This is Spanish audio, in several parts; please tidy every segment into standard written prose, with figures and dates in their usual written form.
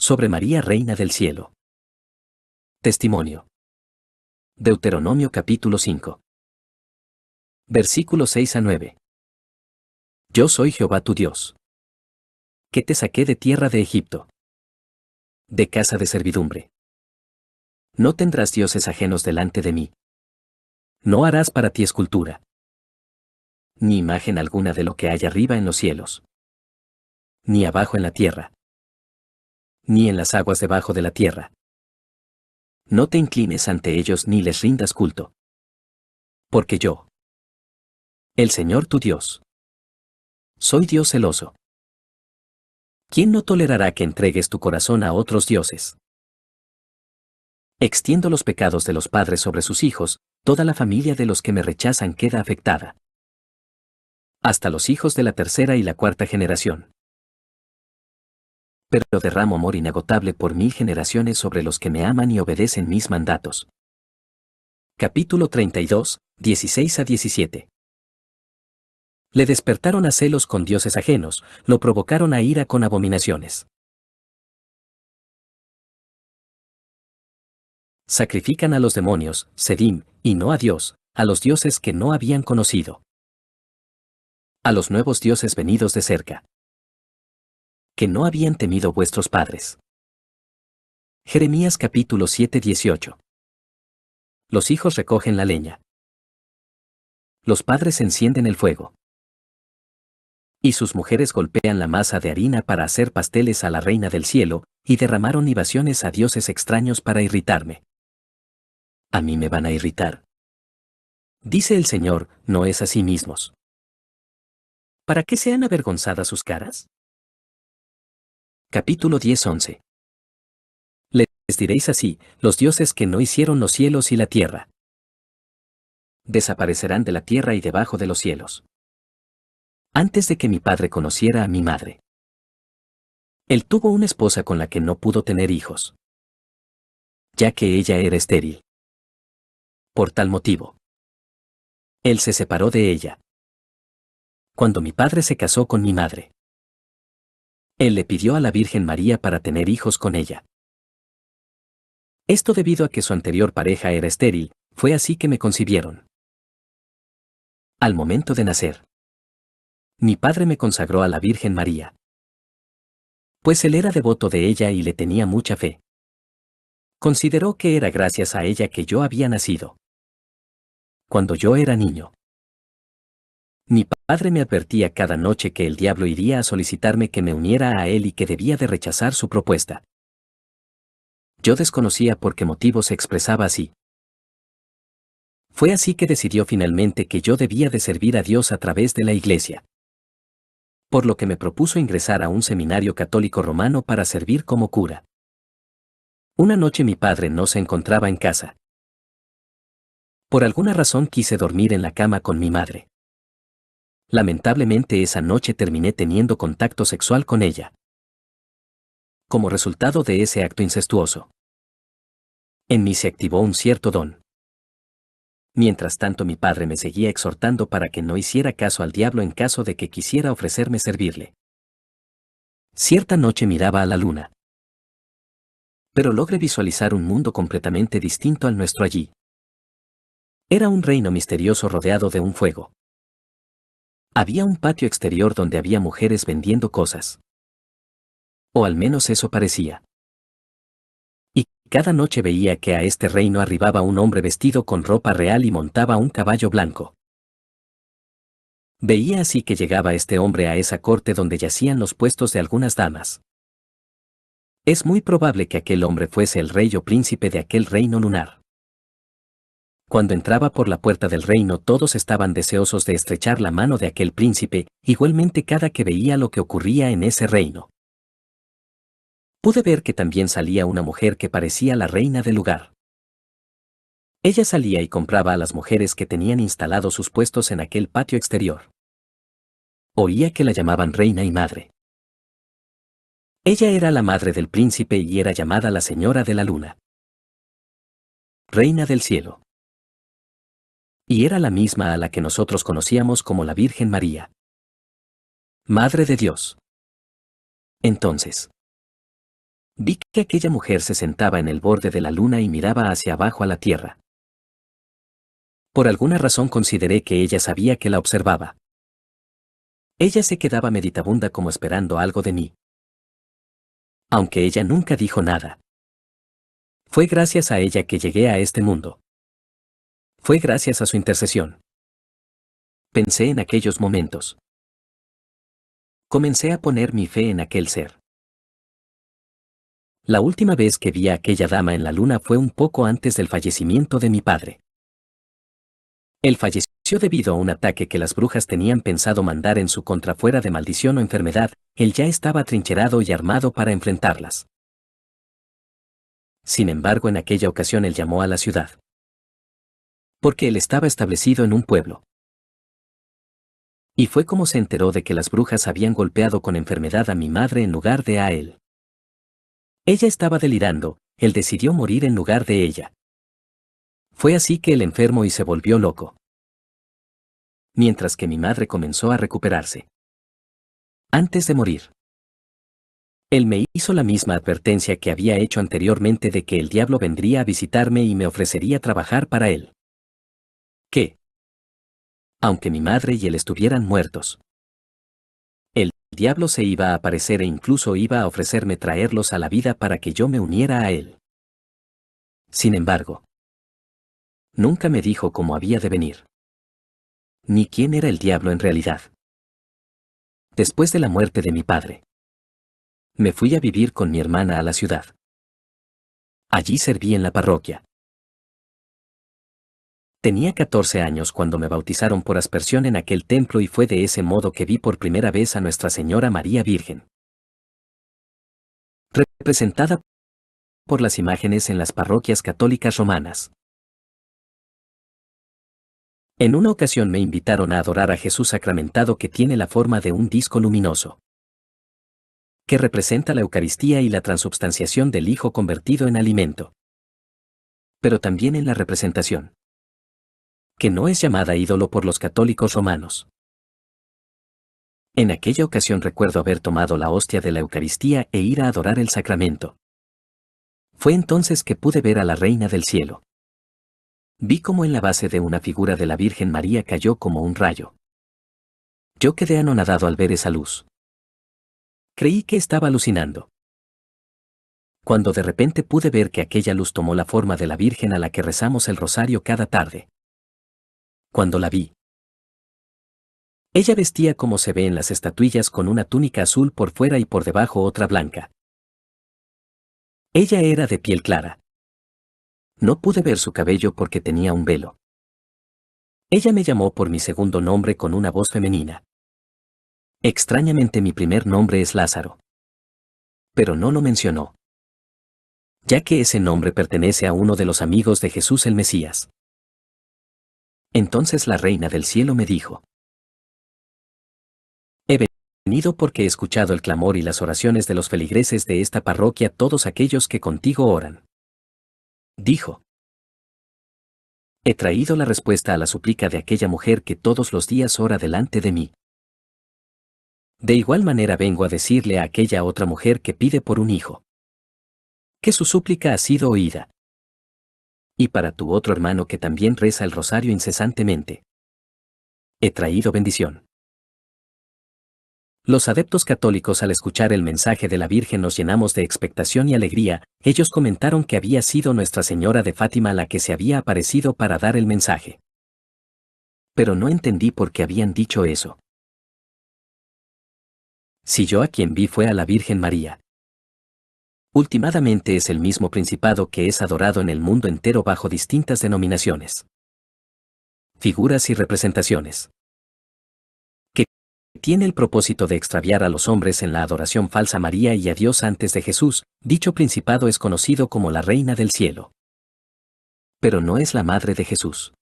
Sobre María, Reina del Cielo. Testimonio. Deuteronomio capítulo 5. Versículos 6 a 9. Yo soy Jehová tu Dios, que te saqué de tierra de Egipto, de casa de servidumbre. No tendrás dioses ajenos delante de mí. No harás para ti escultura, ni imagen alguna de lo que hay arriba en los cielos, ni abajo en la tierra, ni en las aguas debajo de la tierra. No te inclines ante ellos ni les rindas culto. Porque yo, el Señor tu Dios, soy Dios celoso. ¿Quién no tolerará que entregues tu corazón a otros dioses? Extiendo los pecados de los padres sobre sus hijos, toda la familia de los que me rechazan queda afectada. Hasta los hijos de la tercera y la cuarta generación. Pero derramo amor inagotable por 1000 generaciones sobre los que me aman y obedecen mis mandatos. Capítulo 32, 16 a 17. Le despertaron a celos con dioses ajenos, lo provocaron a ira con abominaciones. Sacrifican a los demonios, Sedim, y no a Dios, a los dioses que no habían conocido. A los nuevos dioses venidos de cerca, que no habían temido vuestros padres. Jeremías capítulo 7, 18. Los hijos recogen la leña. Los padres encienden el fuego. Y sus mujeres golpean la masa de harina para hacer pasteles a la reina del cielo, y derramaron libaciones a dioses extraños para irritarme. A mí me van a irritar. Dice el Señor, no es a sí mismos. ¿Para qué sean avergonzadas sus caras? Capítulo 10, 11. Les diréis así, los dioses que no hicieron los cielos y la tierra. Desaparecerán de la tierra y debajo de los cielos. Antes de que mi padre conociera a mi madre. Él tuvo una esposa con la que no pudo tener hijos, ya que ella era estéril. Por tal motivo, él se separó de ella. Cuando mi padre se casó con mi madre, él le pidió a la Virgen María para tener hijos con ella. Esto debido a que su anterior pareja era estéril, fue así que me concibieron. Al momento de nacer, mi padre me consagró a la Virgen María, pues él era devoto de ella y le tenía mucha fe. Consideró que era gracias a ella que yo había nacido. Cuando yo era niño, mi padre me advertía cada noche que el diablo iría a solicitarme que me uniera a él y que debía de rechazar su propuesta. Yo desconocía por qué motivo se expresaba así. Fue así que decidió finalmente que yo debía de servir a Dios a través de la iglesia. Por lo que me propuso ingresar a un seminario católico romano para servir como cura. Una noche mi padre no se encontraba en casa. Por alguna razón quise dormir en la cama con mi madre. Lamentablemente esa noche terminé teniendo contacto sexual con ella. Como resultado de ese acto incestuoso, en mí se activó un cierto don. Mientras tanto mi padre me seguía exhortando para que no hiciera caso al diablo en caso de que quisiera ofrecerme servirle. Cierta noche miraba a la luna, pero logré visualizar un mundo completamente distinto al nuestro allí. Era un reino misterioso rodeado de un fuego. Había un patio exterior donde había mujeres vendiendo cosas. O al menos eso parecía. Y cada noche veía que a este reino arribaba un hombre vestido con ropa real y montaba un caballo blanco. Veía así que llegaba este hombre a esa corte donde yacían los puestos de algunas damas. Es muy probable que aquel hombre fuese el rey o príncipe de aquel reino lunar. Cuando entraba por la puerta del reino todos estaban deseosos de estrechar la mano de aquel príncipe, igualmente cada que veía lo que ocurría en ese reino. Pude ver que también salía una mujer que parecía la reina del lugar. Ella salía y compraba a las mujeres que tenían instalados sus puestos en aquel patio exterior. Oía que la llamaban reina y madre. Ella era la madre del príncipe y era llamada la señora de la luna. Reina del cielo. Y era la misma a la que nosotros conocíamos como la Virgen María. Madre de Dios. Entonces, Vi que aquella mujer se sentaba en el borde de la luna y miraba hacia abajo a la tierra. Por alguna razón consideré que ella sabía que la observaba. Ella se quedaba meditabunda como esperando algo de mí. Aunque ella nunca dijo nada. Fue gracias a ella que llegué a este mundo. Fue gracias a su intercesión. Pensé en aquellos momentos. Comencé a poner mi fe en aquel ser. La última vez que vi a aquella dama en la luna fue un poco antes del fallecimiento de mi padre. Él falleció debido a un ataque que las brujas tenían pensado mandar en su contra fuera de maldición o enfermedad. Él ya estaba atrincherado y armado para enfrentarlas. Sin embargo, en aquella ocasión él llamó a la ciudad. Porque él estaba establecido en un pueblo. Y fue como se enteró de que las brujas habían golpeado con enfermedad a mi madre en lugar de a él. Ella estaba delirando, él decidió morir en lugar de ella. Fue así que el enfermo y se volvió loco. Mientras que mi madre comenzó a recuperarse. Antes de morir. Él me hizo la misma advertencia que había hecho anteriormente de que el diablo vendría a visitarme y me ofrecería trabajar para él. ¿Qué? Aunque mi madre y él estuvieran muertos. El diablo se iba a aparecer e incluso iba a ofrecerme traerlos a la vida para que yo me uniera a él. Sin embargo, nunca me dijo cómo había de venir. Ni quién era el diablo en realidad. Después de la muerte de mi padre, me fui a vivir con mi hermana a la ciudad. Allí serví en la parroquia. Tenía 14 años cuando me bautizaron por aspersión en aquel templo y fue de ese modo que vi por primera vez a Nuestra Señora María Virgen. Representada por las imágenes en las parroquias católicas romanas. En una ocasión me invitaron a adorar a Jesús sacramentado que tiene la forma de un disco luminoso, que representa la Eucaristía y la transubstanciación del Hijo convertido en alimento. Pero también en la representación, que no es llamada ídolo por los católicos romanos. En aquella ocasión recuerdo haber tomado la hostia de la Eucaristía e ir a adorar el sacramento. Fue entonces que pude ver a la Reina del Cielo. Vi cómo en la base de una figura de la Virgen María cayó como un rayo. Yo quedé anonadado al ver esa luz. Creí que estaba alucinando. Cuando de repente pude ver que aquella luz tomó la forma de la Virgen a la que rezamos el rosario cada tarde. Cuando la vi, ella vestía como se ve en las estatuillas con una túnica azul por fuera y por debajo otra blanca. Ella era de piel clara. No pude ver su cabello porque tenía un velo. Ella me llamó por mi segundo nombre con una voz femenina. Extrañamente mi primer nombre es Lázaro. Pero no lo mencionó, ya que ese nombre pertenece a uno de los amigos de Jesús el Mesías. Entonces la Reina del Cielo me dijo: he venido porque he escuchado el clamor y las oraciones de los feligreses de esta parroquia, todos aquellos que contigo oran. Dijo: he traído la respuesta a la súplica de aquella mujer que todos los días ora delante de mí. De igual manera vengo a decirle a aquella otra mujer que pide por un hijo, que su súplica ha sido oída. Y para tu otro hermano que también reza el rosario incesantemente, he traído bendición. Los adeptos católicos, al escuchar el mensaje de la Virgen, nos llenamos de expectación y alegría. Ellos comentaron que había sido Nuestra Señora de Fátima la que se había aparecido para dar el mensaje. Pero no entendí por qué habían dicho eso. Si yo a quien vi fue a la Virgen María. Últimamente es el mismo principado que es adorado en el mundo entero bajo distintas denominaciones, figuras y representaciones, que tiene el propósito de extraviar a los hombres en la adoración falsa a María y a Dios antes de Jesús. Dicho principado es conocido como la Reina del Cielo. Pero no es la madre de Jesús.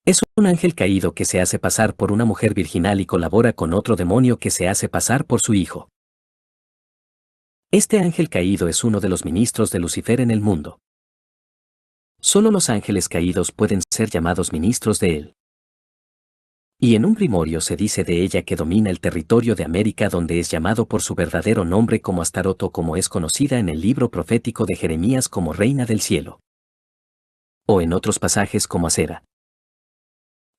Es un ángel caído que se hace pasar por una mujer virginal y colabora con otro demonio que se hace pasar por su hijo. Este ángel caído es uno de los ministros de Lucifer en el mundo. Solo los ángeles caídos pueden ser llamados ministros de él. Y en un grimorio se dice de ella que domina el territorio de América, donde es llamado por su verdadero nombre como Astaroth, o como es conocida en el libro profético de Jeremías como Reina del Cielo. O en otros pasajes como Acera.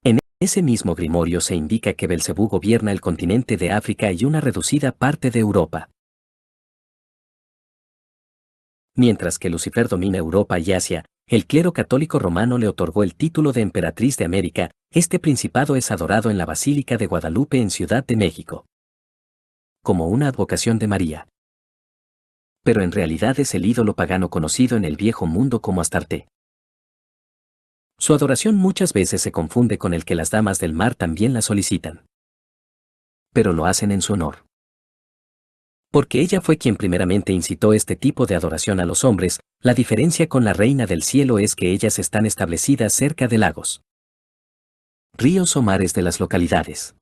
En ese mismo grimorio se indica que Belcebú gobierna el continente de África y una reducida parte de Europa. Mientras que Lucifer domina Europa y Asia, el clero católico romano le otorgó el título de emperatriz de América. Este principado es adorado en la Basílica de Guadalupe en Ciudad de México, como una advocación de María. Pero en realidad es el ídolo pagano conocido en el viejo mundo como Astarte. Su adoración muchas veces se confunde con el que las damas del mar también la solicitan. Pero lo hacen en su honor. Porque ella fue quien primeramente incitó este tipo de adoración a los hombres. La diferencia con la Reina del Cielo es que ellas están establecidas cerca de lagos, ríos o mares de las localidades.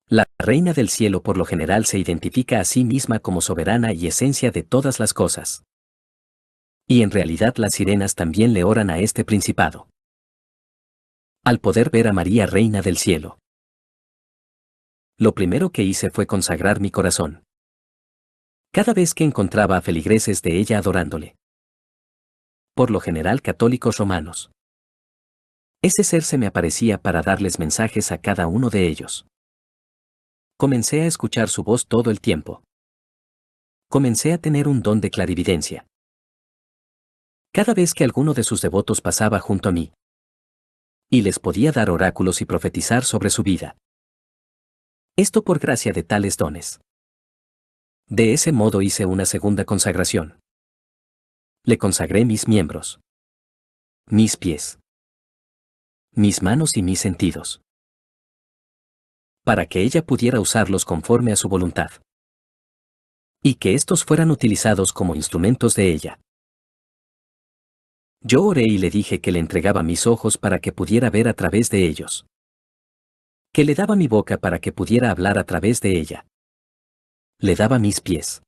La Reina del Cielo por lo general se identifica a sí misma como soberana y esencia de todas las cosas. Y en realidad las sirenas también le oran a este principado. Al poder ver a María Reina del Cielo, lo primero que hice fue consagrar mi corazón. Cada vez que encontraba a feligreses de ella adorándole, por lo general católicos romanos, ese ser se me aparecía para darles mensajes a cada uno de ellos. Comencé a escuchar su voz todo el tiempo. Comencé a tener un don de clarividencia. Cada vez que alguno de sus devotos pasaba junto a mí, y les podía dar oráculos y profetizar sobre su vida. Esto por gracia de tales dones. De ese modo hice una segunda consagración. Le consagré mis miembros, mis pies, mis manos y mis sentidos, para que ella pudiera usarlos conforme a su voluntad, y que estos fueran utilizados como instrumentos de ella. Yo oré y le dije que le entregaba mis ojos para que pudiera ver a través de ellos, que le daba mi boca para que pudiera hablar a través de ella. Le daba mis pies,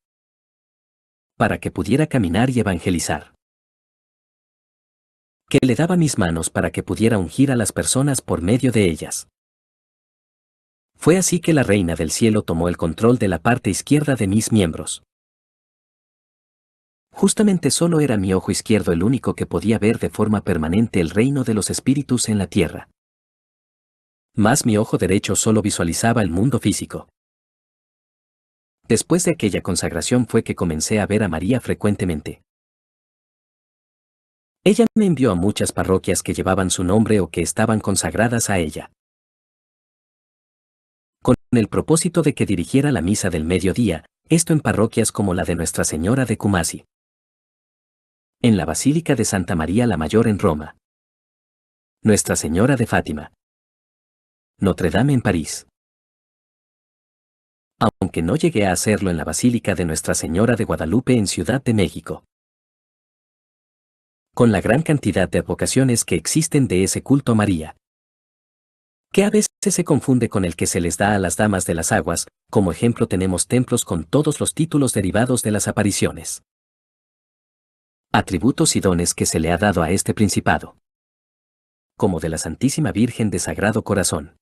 para que pudiera caminar y evangelizar. Que le daba mis manos para que pudiera ungir a las personas por medio de ellas. Fue así que la Reina del Cielo tomó el control de la parte izquierda de mis miembros. Justamente solo era mi ojo izquierdo el único que podía ver de forma permanente el reino de los espíritus en la tierra. Mas mi ojo derecho solo visualizaba el mundo físico. Después de aquella consagración fue que comencé a ver a María frecuentemente. Ella me envió a muchas parroquias que llevaban su nombre o que estaban consagradas a ella, con el propósito de que dirigiera la misa del mediodía, esto en parroquias como la de Nuestra Señora de Cumasi, en la Basílica de Santa María la Mayor en Roma, Nuestra Señora de Fátima, Notre Dame en París. Aunque no llegué a hacerlo en la Basílica de Nuestra Señora de Guadalupe en Ciudad de México. Con la gran cantidad de advocaciones que existen de ese culto a María, que a veces se confunde con el que se les da a las damas de las aguas. Como ejemplo tenemos templos con todos los títulos derivados de las apariciones, atributos y dones que se le ha dado a este principado, como de la Santísima Virgen de Sagrado Corazón,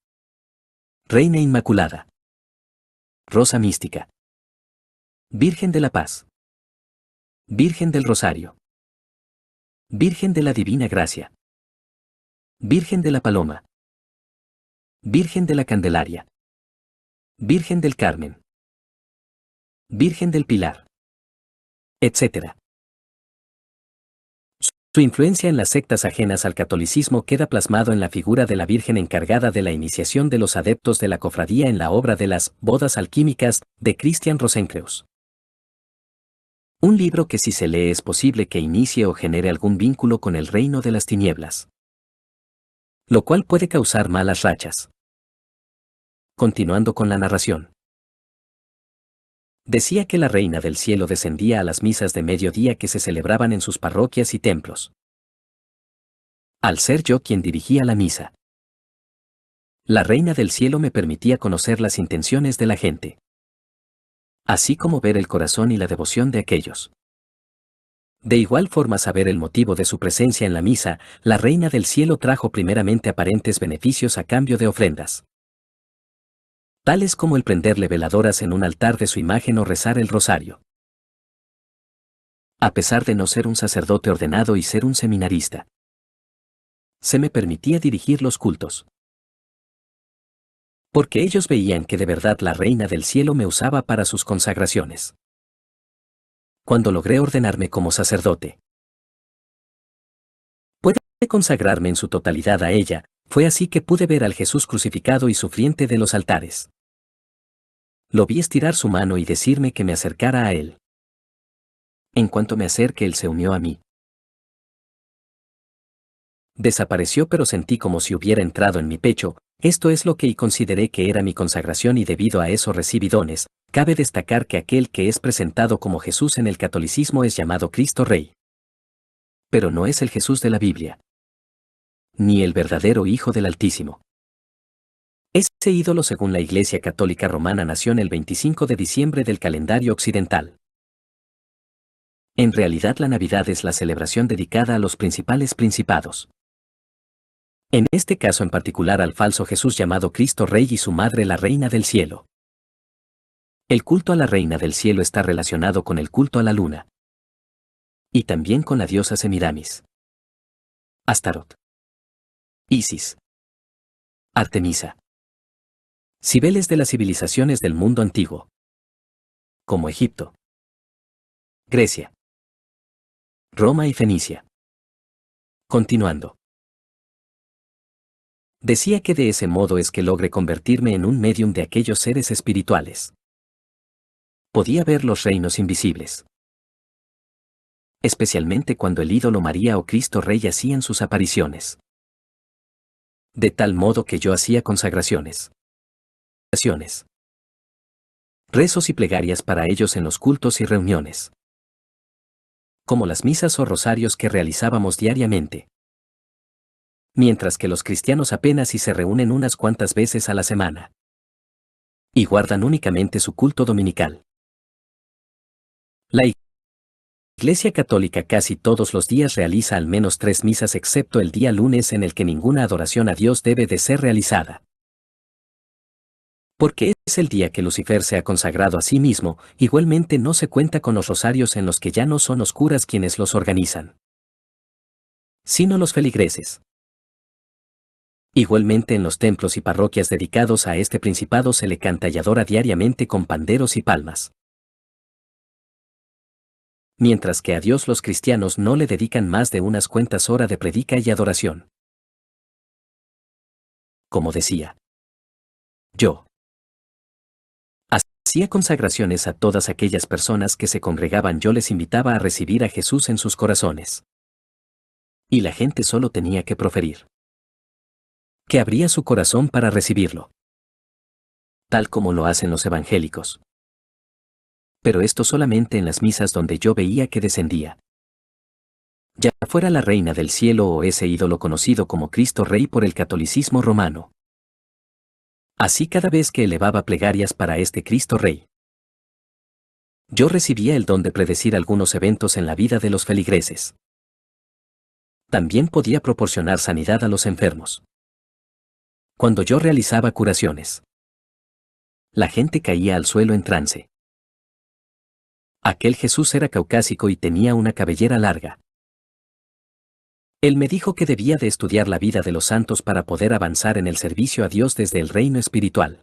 Reina Inmaculada, Rosa Mística, Virgen de la Paz, Virgen del Rosario, Virgen de la Divina Gracia, Virgen de la Paloma, Virgen de la Candelaria, Virgen del Carmen, Virgen del Pilar, etc. Su influencia en las sectas ajenas al catolicismo queda plasmado en la figura de la Virgen encargada de la iniciación de los adeptos de la cofradía en la obra de las Bodas alquímicas de Christian Rosenkreuz. Un libro que si se lee es posible que inicie o genere algún vínculo con el reino de las tinieblas, lo cual puede causar malas rachas. Continuando con la narración. Decía que la Reina del Cielo descendía a las misas de mediodía que se celebraban en sus parroquias y templos. Al ser yo quien dirigía la misa, la Reina del Cielo me permitía conocer las intenciones de la gente, así como ver el corazón y la devoción de aquellos De igual forma, saber el motivo de su presencia en la misa, la Reina del Cielo trajo primeramente aparentes beneficios a cambio de ofrendas, tales como el prenderle veladoras en un altar de su imagen o rezar el rosario. A pesar de no ser un sacerdote ordenado y ser un seminarista, se me permitía dirigir los cultos, porque ellos veían que de verdad la Reina del Cielo me usaba para sus consagraciones. Cuando logré ordenarme como sacerdote, pude consagrarme en su totalidad a ella, fue así que pude ver al Jesús crucificado y sufriente de los altares. Lo vi estirar su mano y decirme que me acercara a él. En cuanto me acerqué, él se unió a mí. Desapareció, pero sentí como si hubiera entrado en mi pecho. Esto es lo que y consideré que era mi consagración, y debido a eso recibí dones. Cabe destacar que aquel que es presentado como Jesús en el catolicismo es llamado Cristo Rey. Pero no es el Jesús de la Biblia, ni el verdadero Hijo del Altísimo. Ese ídolo, según la Iglesia Católica Romana, nació en el 25 de diciembre del calendario occidental. En realidad, la Navidad es la celebración dedicada a los principales principados. En este caso en particular al falso Jesús llamado Cristo Rey y su madre la Reina del Cielo. El culto a la Reina del Cielo está relacionado con el culto a la luna, y también con la diosa Semiramis, Astarot, Isis, Artemisa, Cibeles de las civilizaciones del mundo antiguo, como Egipto, Grecia, Roma y Fenicia. Continuando. Decía que de ese modo es que logré convertirme en un medium de aquellos seres espirituales. Podía ver los reinos invisibles, especialmente cuando el ídolo María o Cristo Rey hacían sus apariciones. De tal modo que yo hacía consagraciones, rezos y plegarias para ellos en los cultos y reuniones, como las misas o rosarios que realizábamos diariamente. Mientras que los cristianos apenas si se reúnen unas cuantas veces a la semana y guardan únicamente su culto dominical. La Iglesia Católica casi todos los días realiza al menos 3 misas, excepto el día lunes, en el que ninguna adoración a Dios debe de ser realizada, porque es el día que Lucifer se ha consagrado a sí mismo. Igualmente no se cuenta con los rosarios, en los que ya no son los curas quienes los organizan, sino los feligreses. Igualmente en los templos y parroquias dedicados a este principado se le canta y adora diariamente con panderos y palmas. Mientras que a Dios los cristianos no le dedican más de unas cuantas horas de predica y adoración. Como decía, yo hacía consagraciones a todas aquellas personas que se congregaban. Yo les invitaba a recibir a Jesús en sus corazones, y la gente solo tenía que proferir que abría su corazón para recibirlo, tal como lo hacen los evangélicos. Pero esto solamente en las misas donde yo veía que descendía, ya fuera la Reina del Cielo o ese ídolo conocido como Cristo Rey por el catolicismo romano. Así, cada vez que elevaba plegarias para este Cristo Rey, yo recibía el don de predecir algunos eventos en la vida de los feligreses. También podía proporcionar sanidad a los enfermos. Cuando yo realizaba curaciones, la gente caía al suelo en trance. Aquel Jesús era caucásico y tenía una cabellera larga. Él me dijo que debía de estudiar la vida de los santos para poder avanzar en el servicio a Dios desde el reino espiritual.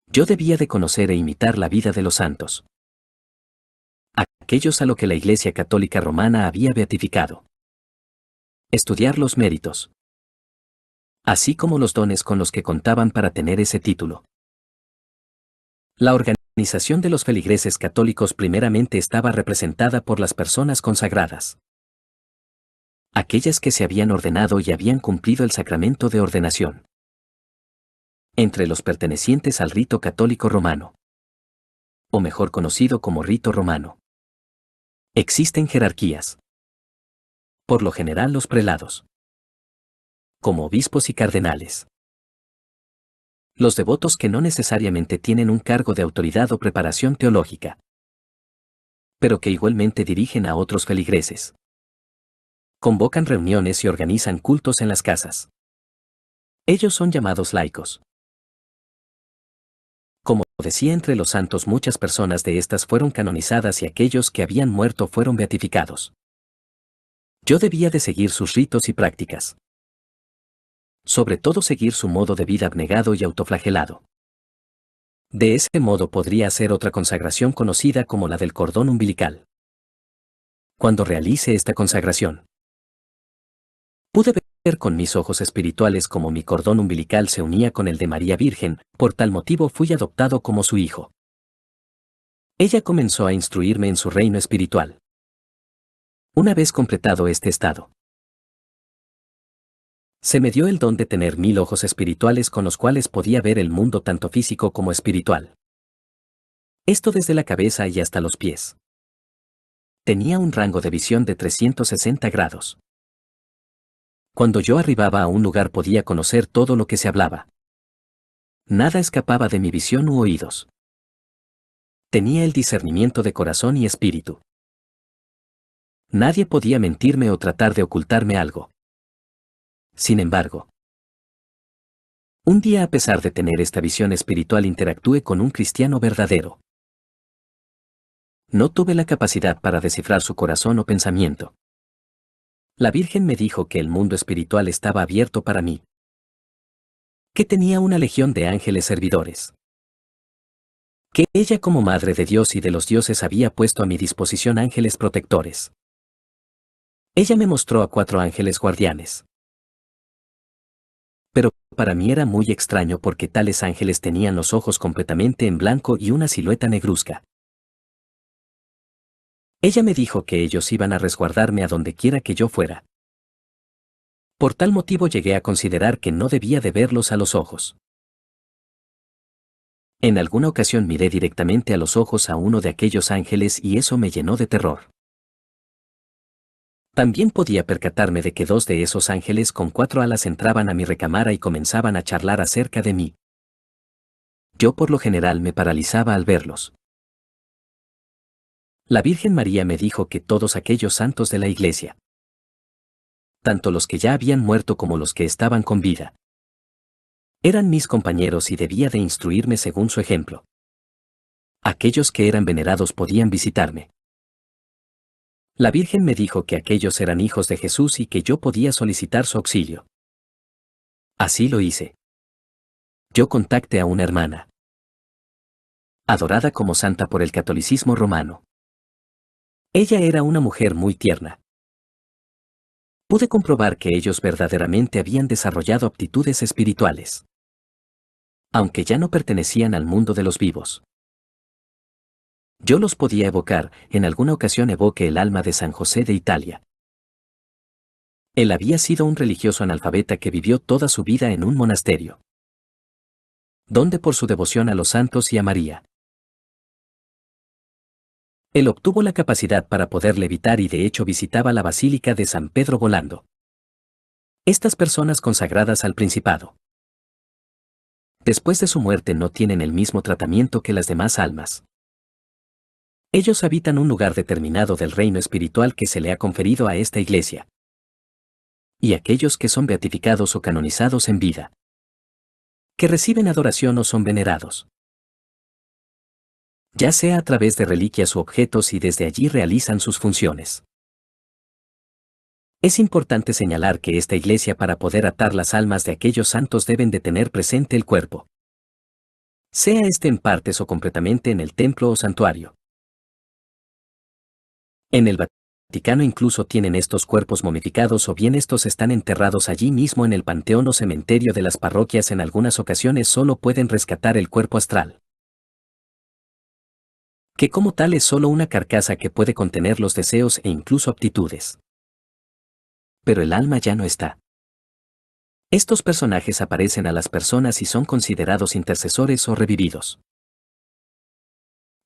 Yo debía de conocer e imitar la vida de los santos, aquellos a lo que la Iglesia Católica Romana había beatificado. Estudiar los méritos, así como los dones con los que contaban para tener ese título. La organización de los feligreses católicos primeramente estaba representada por las personas consagradas, aquellas que se habían ordenado y habían cumplido el sacramento de ordenación. Entre los pertenecientes al rito católico romano, o mejor conocido como rito romano, existen jerarquías. Por lo general los prelados, como obispos y cardenales. Los devotos, que no necesariamente tienen un cargo de autoridad o preparación teológica. pero que igualmente dirigen a otros feligreses. Convocan reuniones y organizan cultos en las casas. Ellos son llamados laicos. Como decía, entre los santos muchas personas de estas fueron canonizadas y aquellos que habían muerto fueron beatificados. Yo debía de seguir sus ritos y prácticas. Sobre todo seguir su modo de vida abnegado y autoflagelado. De ese modo podría hacer otra consagración conocida como la del cordón umbilical. Cuando realice esta consagración, pude ver con mis ojos espirituales cómo mi cordón umbilical se unía con el de María Virgen, por tal motivo fui adoptado como su hijo. Ella comenzó a instruirme en su reino espiritual. Una vez completado este estado, se me dio el don de tener 1000 ojos espirituales con los cuales podía ver el mundo tanto físico como espiritual. Esto desde la cabeza y hasta los pies. Tenía un rango de visión de 360 grados. Cuando yo arribaba a un lugar podía conocer todo lo que se hablaba. Nada escapaba de mi visión u oídos. Tenía el discernimiento de corazón y espíritu. Nadie podía mentirme o tratar de ocultarme algo. Sin embargo, un día, a pesar de tener esta visión espiritual, interactué con un cristiano verdadero. No tuve la capacidad para descifrar su corazón o pensamiento. La Virgen me dijo que el mundo espiritual estaba abierto para mí. Que tenía una legión de ángeles servidores. Que ella, como Madre de Dios y de los dioses, había puesto a mi disposición ángeles protectores. Ella me mostró a 4 ángeles guardianes. Pero para mí era muy extraño porque tales ángeles tenían los ojos completamente en blanco y una silueta negruzca. Ella me dijo que ellos iban a resguardarme a donde quiera que yo fuera. Por tal motivo llegué a considerar que no debía de verlos a los ojos. En alguna ocasión miré directamente a los ojos a uno de aquellos ángeles y eso me llenó de terror. También podía percatarme de que 2 de esos ángeles con 4 alas entraban a mi recámara y comenzaban a charlar acerca de mí. Yo por lo general me paralizaba al verlos. La Virgen María me dijo que todos aquellos santos de la Iglesia, tanto los que ya habían muerto como los que estaban con vida, eran mis compañeros y debía de instruirme según su ejemplo. Aquellos que eran venerados podían visitarme. La Virgen me dijo que aquellos eran hijos de Jesús y que yo podía solicitar su auxilio. Así lo hice. Yo contacté a una hermana, adorada como santa por el catolicismo romano. Ella era una mujer muy tierna. Pude comprobar que ellos verdaderamente habían desarrollado aptitudes espirituales, aunque ya no pertenecían al mundo de los vivos. Yo los podía evocar. En alguna ocasión evoqué el alma de San José de Italia. Él había sido un religioso analfabeta que vivió toda su vida en un monasterio, donde por su devoción a los santos y a María, él obtuvo la capacidad para poder levitar y de hecho visitaba la Basílica de San Pedro volando. Estas personas consagradas al principado, después de su muerte, no tienen el mismo tratamiento que las demás almas. Ellos habitan un lugar determinado del reino espiritual que se le ha conferido a esta iglesia. Y aquellos que son beatificados o canonizados en vida, que reciben adoración o son venerados, ya sea a través de reliquias u objetos, y desde allí realizan sus funciones. Es importante señalar que esta iglesia, para poder atar las almas de aquellos santos, deben de tener presente el cuerpo, sea este en partes o completamente en el templo o santuario. En el Vaticano incluso tienen estos cuerpos momificados, o bien estos están enterrados allí mismo en el panteón o cementerio de las parroquias. En algunas ocasiones solo pueden rescatar el cuerpo astral, que como tal es solo una carcasa que puede contener los deseos e incluso aptitudes. Pero el alma ya no está. Estos personajes aparecen a las personas y son considerados intercesores o revividos.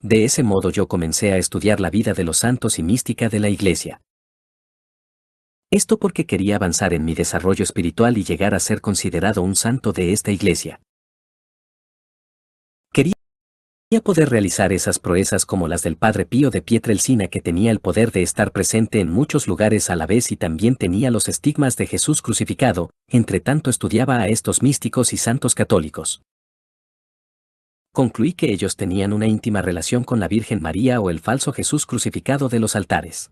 De ese modo yo comencé a estudiar la vida de los santos y mística de la Iglesia. Esto porque quería avanzar en mi desarrollo espiritual y llegar a ser considerado un santo de esta Iglesia. Quería poder realizar esas proezas como las del Padre Pío de Pietrelcina, que tenía el poder de estar presente en muchos lugares a la vez y también tenía los estigmas de Jesús crucificado, entre tanto estudiaba a estos místicos y santos católicos. Concluí que ellos tenían una íntima relación con la Virgen María o el falso Jesús crucificado de los altares.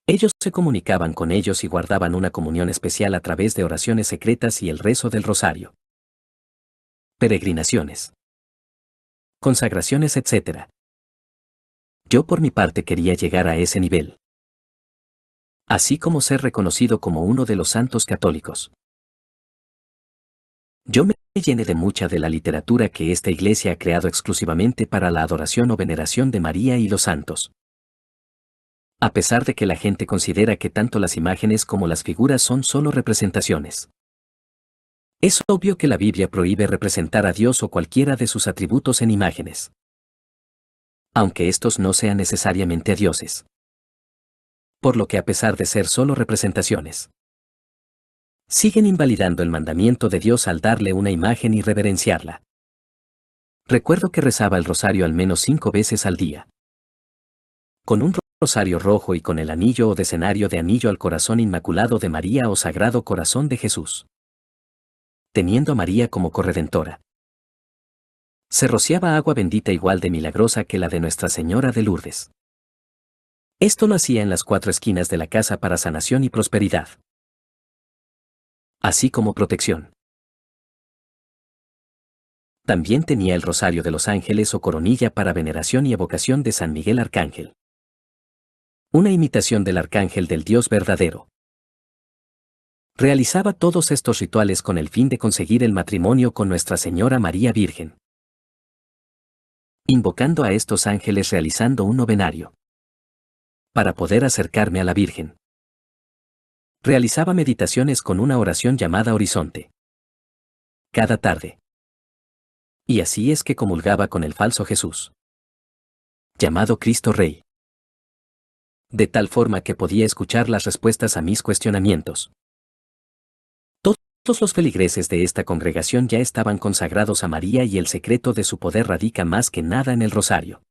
Ellos se comunicaban con ellos y guardaban una comunión especial a través de oraciones secretas y el rezo del rosario. Peregrinaciones, consagraciones, etc. Yo por mi parte quería llegar a ese nivel, así como ser reconocido como uno de los santos católicos. Yo me llené de mucha de la literatura que esta iglesia ha creado exclusivamente para la adoración o veneración de María y los santos. A pesar de que la gente considera que tanto las imágenes como las figuras son solo representaciones. Es obvio que la Biblia prohíbe representar a Dios o cualquiera de sus atributos en imágenes, aunque estos no sean necesariamente dioses. Por lo que a pesar de ser solo representaciones, siguen invalidando el mandamiento de Dios al darle una imagen y reverenciarla. Recuerdo que rezaba el rosario al menos 5 veces al día. Con un rosario rojo y con el anillo o decenario de anillo al corazón inmaculado de María o Sagrado Corazón de Jesús, teniendo a María como corredentora. Se rociaba agua bendita igual de milagrosa que la de Nuestra Señora de Lourdes. Esto lo hacía en las 4 esquinas de la casa para sanación y prosperidad, así como protección. También tenía el rosario de los ángeles o coronilla para veneración y evocación de San Miguel Arcángel, una imitación del arcángel del Dios verdadero. Realizaba todos estos rituales con el fin de conseguir el matrimonio con Nuestra Señora María Virgen, invocando a estos ángeles realizando un novenario. Para poder acercarme a la Virgen, realizaba meditaciones con una oración llamada Horizonte, cada tarde. Y así es que comulgaba con el falso Jesús, llamado Cristo Rey. De tal forma que podía escuchar las respuestas a mis cuestionamientos. Todos los feligreses de esta congregación ya estaban consagrados a María y el secreto de su poder radica más que nada en el rosario.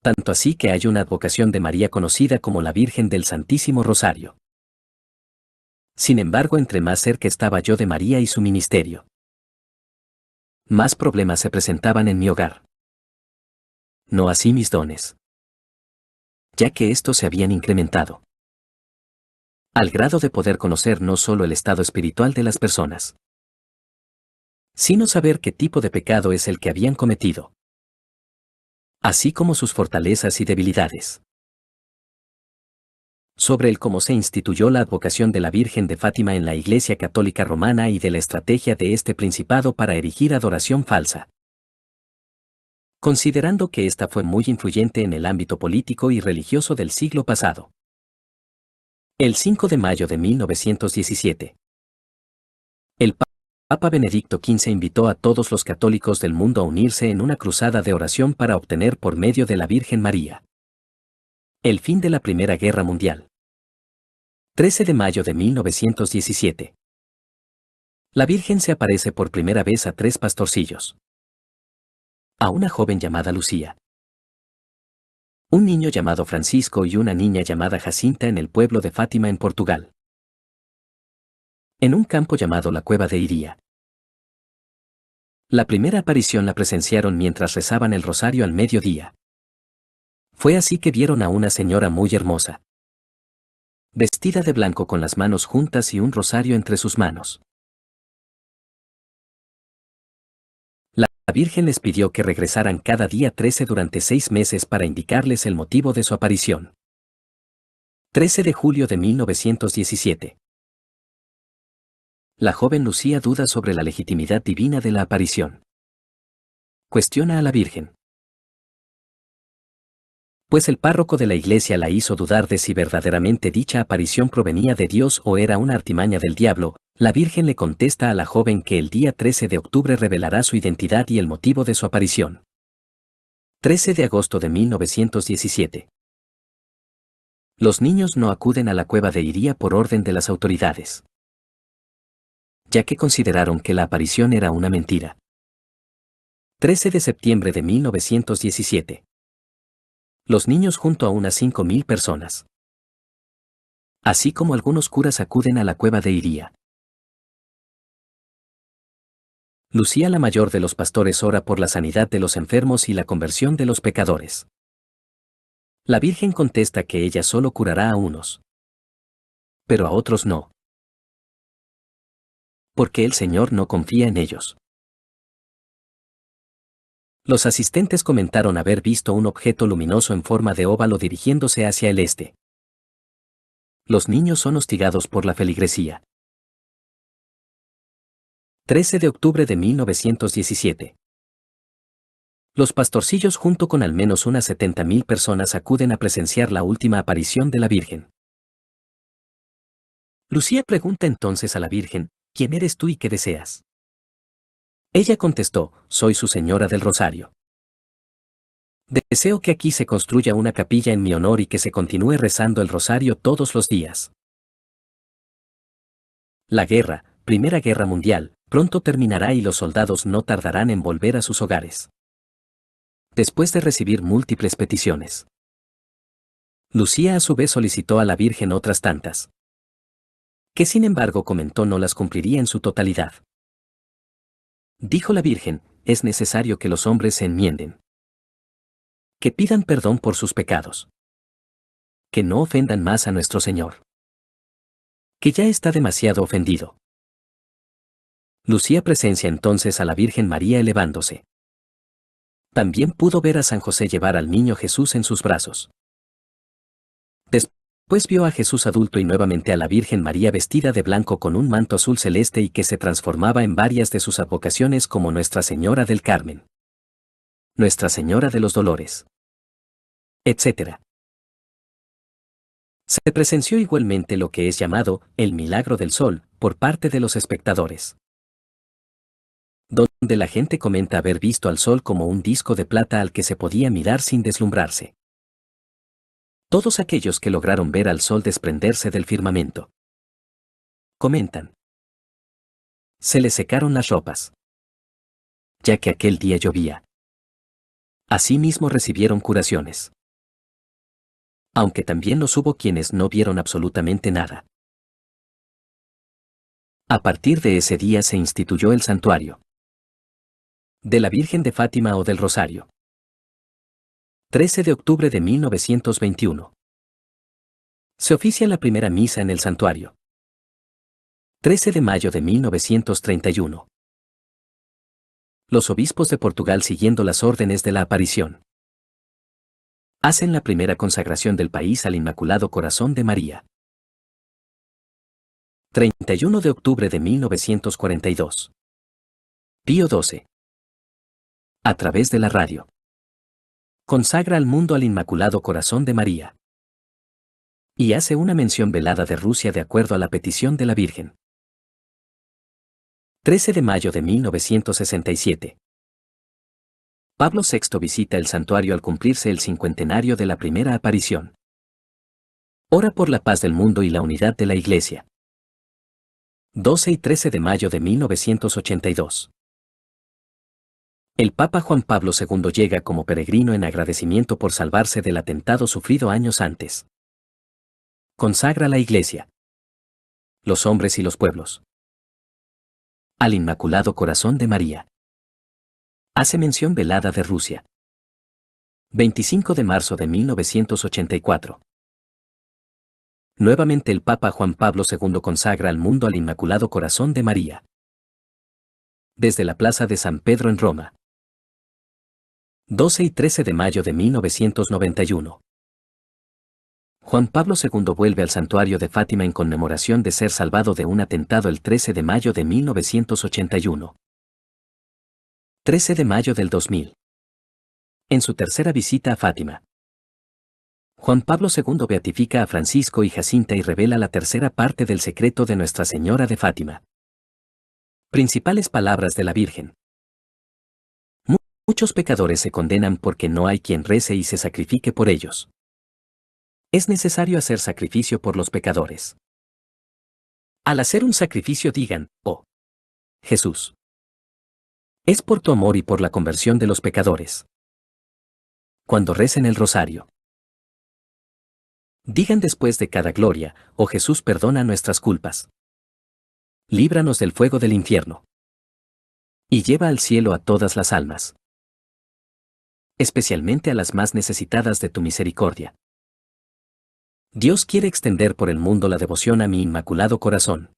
Tanto así que hay una advocación de María conocida como la Virgen del Santísimo Rosario. Sin embargo, entre más cerca estaba yo de María y su ministerio, más problemas se presentaban en mi hogar. No así mis dones, ya que estos se habían incrementado al grado de poder conocer no solo el estado espiritual de las personas, sino saber qué tipo de pecado es el que habían cometido, así como sus fortalezas y debilidades. Sobre el cómo se instituyó la advocación de la Virgen de Fátima en la Iglesia Católica Romana y de la estrategia de este principado para erigir adoración falsa. Considerando que esta fue muy influyente en el ámbito político y religioso del siglo pasado. El 5 de mayo de 1917. El Papa Benedicto XV invitó a todos los católicos del mundo a unirse en una cruzada de oración para obtener por medio de la Virgen María el fin de la Primera Guerra Mundial. 13 de mayo de 1917. La Virgen se aparece por primera vez a 3 pastorcillos. A una joven llamada Lucía, un niño llamado Francisco y una niña llamada Jacinta en el pueblo de Fátima en Portugal. En un campo llamado la Cueva de Iría. La primera aparición la presenciaron mientras rezaban el rosario al mediodía. Fue así que vieron a una señora muy hermosa, vestida de blanco con las manos juntas y un rosario entre sus manos. La Virgen les pidió que regresaran cada día 13 durante 6 meses para indicarles el motivo de su aparición. 13 de julio de 1917. La joven Lucía duda sobre la legitimidad divina de la aparición. Cuestiona a la Virgen, pues el párroco de la iglesia la hizo dudar de si verdaderamente dicha aparición provenía de Dios o era una artimaña del diablo. La Virgen le contesta a la joven que el día 13 de octubre revelará su identidad y el motivo de su aparición. 13 de agosto de 1917. Los niños no acuden a la Cueva de Iría por orden de las autoridades, ya que consideraron que la aparición era una mentira. 13 de septiembre de 1917. Los niños junto a unas 5.000 personas. Así como algunos curas acuden a la cueva de Iría. Lucía, la mayor de los pastores, ora por la sanidad de los enfermos y la conversión de los pecadores. La Virgen contesta que ella solo curará a unos, pero a otros no, porque el Señor no confía en ellos. Los asistentes comentaron haber visto un objeto luminoso en forma de óvalo dirigiéndose hacia el este. Los niños son hostigados por la feligresía. 13 de octubre de 1917. Los pastorcillos junto con al menos unas 70.000 personas acuden a presenciar la última aparición de la Virgen. Lucía pregunta entonces a la Virgen, ¿quién eres tú y qué deseas? Ella contestó, soy su Señora del Rosario. Deseo que aquí se construya una capilla en mi honor y que se continúe rezando el rosario todos los días. La guerra, Primera Guerra Mundial, pronto terminará y los soldados no tardarán en volver a sus hogares. Después de recibir múltiples peticiones, Lucía a su vez solicitó a la Virgen otras tantas, que sin embargo comentó no las cumpliría en su totalidad. Dijo la Virgen, es necesario que los hombres se enmienden, que pidan perdón por sus pecados, que no ofendan más a nuestro Señor, que ya está demasiado ofendido. Lucía presencia entonces a la Virgen María elevándose. También pudo ver a San José llevar al niño Jesús en sus brazos. Después vio a Jesús adulto y nuevamente a la Virgen María vestida de blanco con un manto azul celeste y que se transformaba en varias de sus advocaciones como Nuestra Señora del Carmen, Nuestra Señora de los Dolores, etc. Se presenció igualmente lo que es llamado el milagro del sol por parte de los espectadores, donde la gente comenta haber visto al sol como un disco de plata al que se podía mirar sin deslumbrarse. Todos aquellos que lograron ver al sol desprenderse del firmamento comentan, se les secaron las ropas, ya que aquel día llovía. Asimismo recibieron curaciones, aunque también los hubo quienes no vieron absolutamente nada. A partir de ese día se instituyó el santuario de la Virgen de Fátima o del Rosario. 13 de octubre de 1921. Se oficia la primera misa en el santuario. 13 de mayo de 1931. Los obispos de Portugal, siguiendo las órdenes de la aparición, hacen la primera consagración del país al Inmaculado Corazón de María. 31 de octubre de 1942. Pío XII. A través de la radio, consagra al mundo al Inmaculado Corazón de María. Y hace una mención velada de Rusia de acuerdo a la petición de la Virgen. 13 de mayo de 1967. Pablo VI visita el santuario al cumplirse el cincuentenario de la primera aparición. Ora por la paz del mundo y la unidad de la Iglesia. 12 y 13 de mayo de 1982. El Papa Juan Pablo II llega como peregrino en agradecimiento por salvarse del atentado sufrido años antes. Consagra la Iglesia, los hombres y los pueblos al Inmaculado Corazón de María. Hace mención velada de Rusia. 25 de marzo de 1984. Nuevamente el Papa Juan Pablo II consagra al mundo al Inmaculado Corazón de María. Desde la Plaza de San Pedro en Roma. 12 y 13 de mayo de 1991. Juan Pablo II vuelve al santuario de Fátima en conmemoración de ser salvado de un atentado el 13 de mayo de 1981. 13 de mayo del 2000. En su tercera visita a Fátima, Juan Pablo II beatifica a Francisco y Jacinta y revela la tercera parte del secreto de Nuestra Señora de Fátima. Principales palabras de la Virgen. Muchos pecadores se condenan porque no hay quien rece y se sacrifique por ellos. Es necesario hacer sacrificio por los pecadores. Al hacer un sacrificio digan, oh Jesús, Es por tu amor y por la conversión de los pecadores. Cuando recen el rosario, digan después de cada gloria: oh Jesús, perdona nuestras culpas. Líbranos del fuego del infierno. Y lleva al cielo a todas las almas, especialmente a las más necesitadas de tu misericordia. Dios quiere extender por el mundo la devoción a mi inmaculado corazón.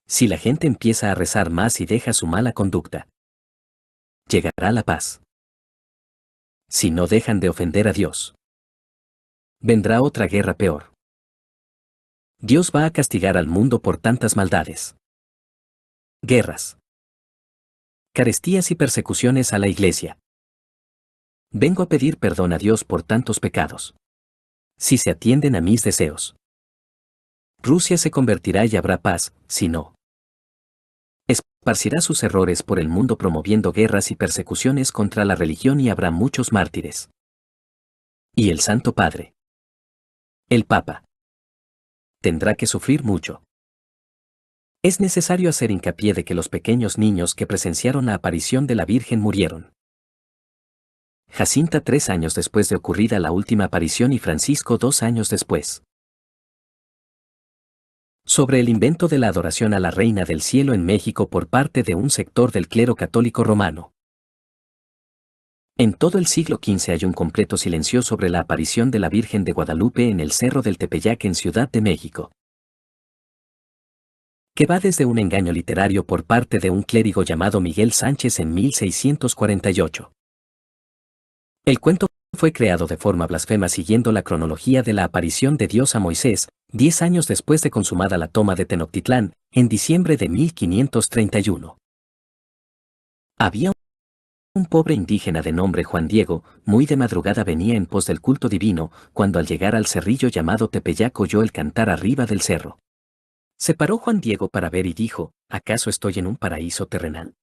Si la gente empieza a rezar más y deja su mala conducta, llegará la paz. Si no dejan de ofender a Dios, vendrá otra guerra peor. Dios va a castigar al mundo por tantas maldades. Guerras, carestías y persecuciones a la Iglesia. Vengo a pedir perdón a Dios por tantos pecados. Si se atienden a mis deseos, Rusia se convertirá y habrá paz; si no, esparcirá sus errores por el mundo promoviendo guerras y persecuciones contra la religión y habrá muchos mártires. Y el Santo Padre, el Papa, tendrá que sufrir mucho. Es necesario hacer hincapié de que los pequeños niños que presenciaron la aparición de la Virgen murieron. Jacinta 3 años después de ocurrida la última aparición y Francisco 2 años después. Sobre el invento de la adoración a la Reina del Cielo en México por parte de un sector del clero católico romano. En todo el siglo XV hay un completo silencio sobre la aparición de la Virgen de Guadalupe en el Cerro del Tepeyac en Ciudad de México, que va desde un engaño literario por parte de un clérigo llamado Miguel Sánchez en 1648. El cuento fue creado de forma blasfema siguiendo la cronología de la aparición de Dios a Moisés, 10 años después de consumada la toma de Tenochtitlán, en diciembre de 1531. Había un pobre indígena de nombre Juan Diego, muy de madrugada venía en pos del culto divino, cuando al llegar al cerrillo llamado Tepeyac oyó el cantar arriba del cerro. Se paró Juan Diego para ver y dijo: ¿acaso estoy en un paraíso terrenal?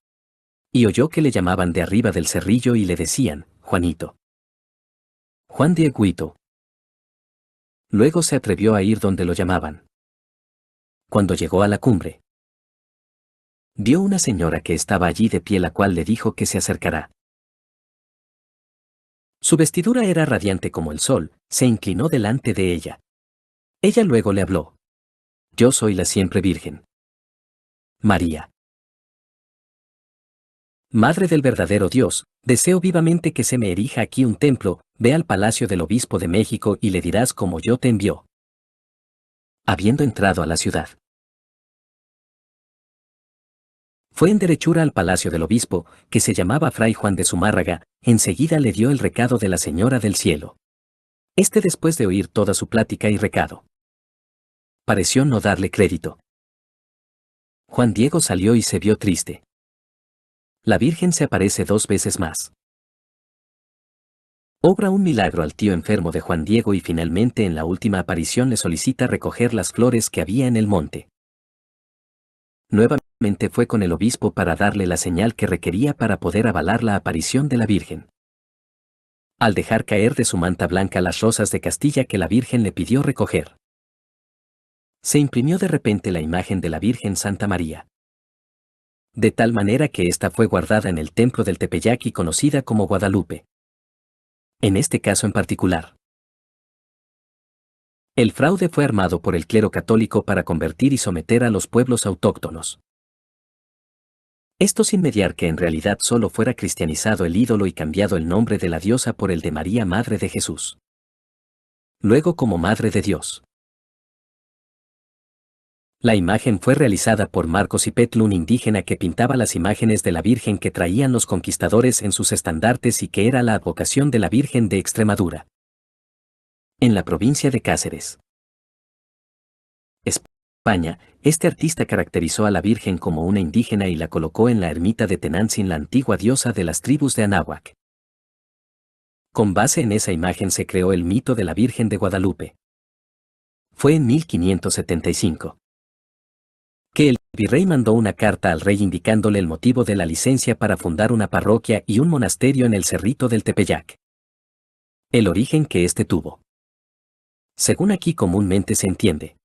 Y oyó que le llamaban de arriba del cerrillo y le decían: Juanito. Juan Dieguito. Luego se atrevió a ir donde lo llamaban. Cuando llegó a la cumbre, vio una señora que estaba allí de pie, la cual le dijo que se acercará. Su vestidura era radiante como el sol, se inclinó delante de ella. Ella luego le habló: yo soy la siempre Virgen María, Madre del verdadero Dios, deseo vivamente que se me erija aquí un templo, ve al palacio del obispo de México y le dirás cómo yo te envió. Habiendo entrado a la ciudad, fue en derechura al palacio del obispo, que se llamaba Fray Juan de Zumárraga, enseguida le dio el recado de la Señora del Cielo. Este, después de oír toda su plática y recado, pareció no darle crédito. Juan Diego salió y se vio triste. La Virgen se aparece 2 veces más. Obra un milagro al tío enfermo de Juan Diego y finalmente en la última aparición le solicita recoger las flores que había en el monte. Nuevamente fue con el obispo para darle la señal que requería para poder avalar la aparición de la Virgen. Al dejar caer de su manta blanca las rosas de Castilla que la Virgen le pidió recoger, se imprimió de repente la imagen de la Virgen Santa María, de tal manera que ésta fue guardada en el templo del Tepeyac y conocida como Guadalupe. En este caso en particular, el fraude fue armado por el clero católico para convertir y someter a los pueblos autóctonos. Esto sin mediar que en realidad solo fuera cristianizado el ídolo y cambiado el nombre de la diosa por el de María, Madre de Jesús. Luego como Madre de Dios. La imagen fue realizada por Marcos Ipetlu, un indígena que pintaba las imágenes de la Virgen que traían los conquistadores en sus estandartes y que era la advocación de la Virgen de Extremadura, en la provincia de Cáceres, España. Este artista caracterizó a la Virgen como una indígena y la colocó en la ermita de Tenantzin, la antigua diosa de las tribus de Anáhuac. Con base en esa imagen se creó el mito de la Virgen de Guadalupe. Fue en 1575 que el virrey mandó una carta al rey indicándole el motivo de la licencia para fundar una parroquia y un monasterio en el Cerrito del Tepeyac. El origen que éste tuvo, según aquí comúnmente se entiende,